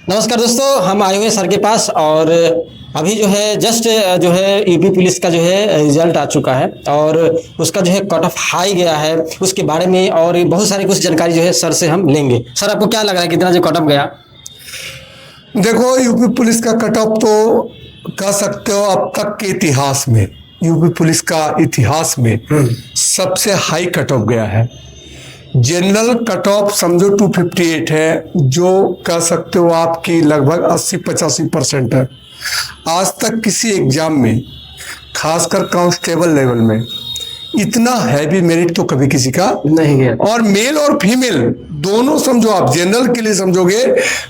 नमस्कार दोस्तों, हम आए हुए हैं सर के पास और अभी जो है जस्ट जो है यूपी पुलिस का जो है रिजल्ट आ चुका है और उसका जो है कट ऑफ हाई गया है। उसके बारे में और बहुत सारी कुछ जानकारी जो है सर से हम लेंगे। सर, आपको क्या लग रहा है कितना जो कट ऑफ गया? देखो, यूपी पुलिस का कट ऑफ तो कह सकते हो अब तक के इतिहास में, यूपी पुलिस का इतिहास में सबसे हाई कट ऑफ गया है। जनरल कट ऑफ समझो 258 है, जो कह सकते हो आपकी लगभग 80-85% है। आज तक किसी एग्जाम में, खासकर कांस्टेबल लेवल में, इतना हैवी मेरिट तो कभी किसी का नहीं गया। और मेल और फीमेल दोनों समझो, आप जनरल के लिए समझोगे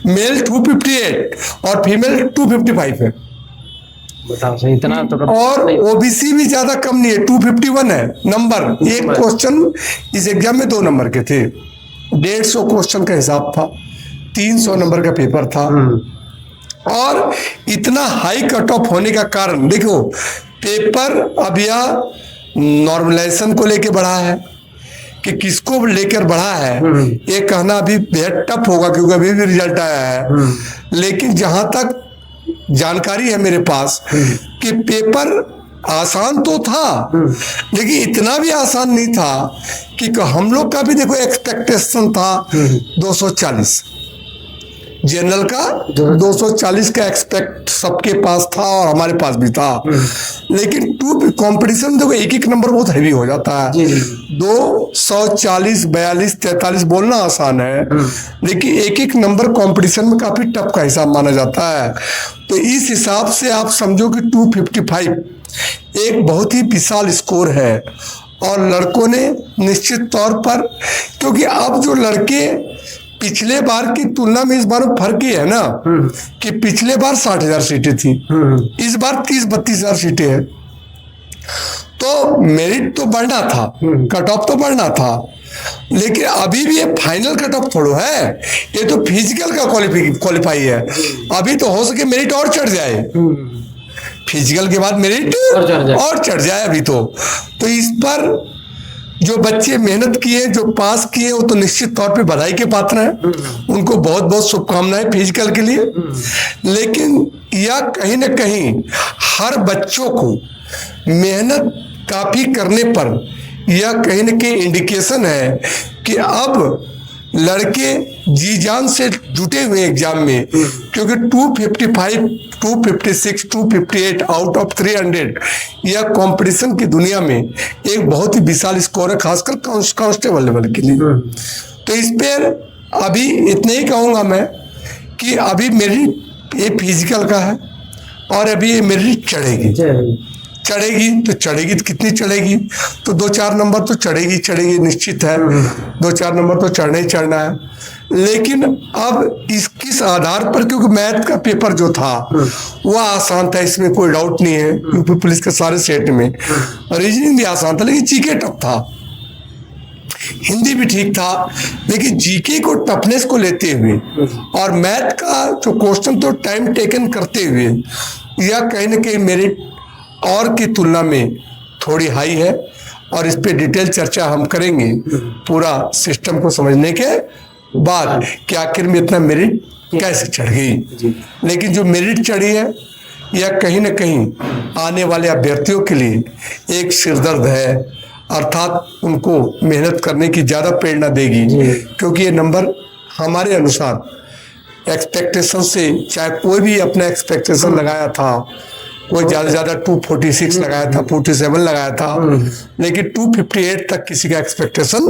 मेल 258 और फीमेल 255 है। बताओ सही, इतना तो और ओबीसी भी ज्यादा कम नहीं है, 251 है नंबर। एक क्वेश्चन इस एग्जाम में 2 नंबर के थे, 150 क्वेश्चन का हिसाब था, 300 नंबर का पेपर था। और इतना हाई कट ऑफ होने का कारण देखो, पेपर अब यह नॉर्मलाइजेशन को लेके बढ़ा है कि किसको लेकर बढ़ा है, ये कहना अभी बेहद टफ होगा क्योंकि अभी भी रिजल्ट आया है। लेकिन जहां तक जानकारी है मेरे पास कि पेपर आसान तो था, लेकिन इतना भी आसान नहीं था कि हम लोग का भी देखो एक्सपेक्टेशन था 240, जनरल का 240 का एक्सपेक्ट सबके पास था और हमारे पास भी था। लेकिन कंपटीशन देखो, एक एक नंबर बहुत हैवी हो जाता है। 240, 42, 43 बोलना आसान है, लेकिन एक एक नंबर कंपटीशन में काफी टफ का हिसाब माना जाता है। तो इस हिसाब से आप समझो कि 255 एक बहुत ही विशाल स्कोर है। और लड़कों ने निश्चित तौर पर, क्योंकि अब जो लड़के पिछले बार की तुलना में इस बार फर्क ही है ना कि पिछले बार 60,000 सीटें थी, इस बार 30-32 हजार सीटें हैं। तो मेरिट तो बढ़ना था, कट ऑफ तो बढ़ना था, लेकिन अभी भी ये फाइनल कट ऑफ थोड़ा है, ये तो फिजिकल का क्वालिफाई है। अभी तो हो सके मेरिट और चढ़ जाए, फिजिकल के बाद मेरिट और चढ़ जाए अभी तो इस पर जो बच्चे मेहनत किए, जो पास किए, वो तो निश्चित तौर पे बधाई के पात्र हैं। उनको बहुत बहुत शुभकामनाएं फिजिकल के लिए। लेकिन यह कहीं ना कहीं हर बच्चों को मेहनत काफी करने पर यह कहीं ना कहीं इंडिकेशन है कि अब लड़के जी जान से जुटे हुए एग्जाम में, क्योंकि 255, 256, 258 आउट ऑफ 300 यह कंपटीशन की दुनिया में एक बहुत ही विशाल स्कोर है, खासकर कांस्टेबल लेवल के लिए। तो इस पर अभी इतने ही कहूंगा मैं कि अभी मेरिट ये फिजिकल का है और अभी ये मेरिट चढ़ेगी तो कितनी चढ़ेगी, तो 2-4 नंबर तो चढ़ेगी निश्चित है। 2-4 नंबर तो चढ़ना ही चढ़ना है। लेकिन अब किस आधार पर, क्योंकि मैथ का पेपर जो था वह आसान था, इसमें कोई डाउट नहीं है। यूपी पुलिस के सारे सेट में रीजनिंग भी आसान था, लेकिन जीके टफ था। हिंदी भी ठीक था, लेकिन जीके को टफनेस को लेते हुए और मैथ का जो क्वेश्चन तो टाइम टेकन करते हुए, यह कहीं ना कहीं मेरिट और की तुलना में थोड़ी हाई है। और इस पे डिटेल चर्चा हम करेंगे पूरा सिस्टम को समझने के बाद कि आखिर में इतना मेरिट कैसे चढ़ गई। लेकिन जो मेरिट चढ़ी है यह कहीं ना कहीं आने वाले अभ्यर्थियों के लिए एक सिरदर्द है, अर्थात उनको मेहनत करने की ज्यादा प्रेरणा देगी। क्योंकि ये नंबर हमारे अनुसार एक्सपेक्टेशन से, चाहे कोई भी अपना एक्सपेक्टेशन लगाया था, कोई ज्यादा 246 लगाया था, 47 लगाया था, लेकिन 258 तक किसी का एक्सपेक्टेशन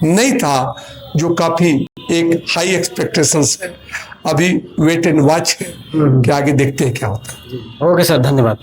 नहीं था, जो काफी एक हाई एक्सपेक्टेशंस है। अभी वेट एंड वॉच है कि आगे देखते हैं क्या होता है। ओके सर, धन्यवाद।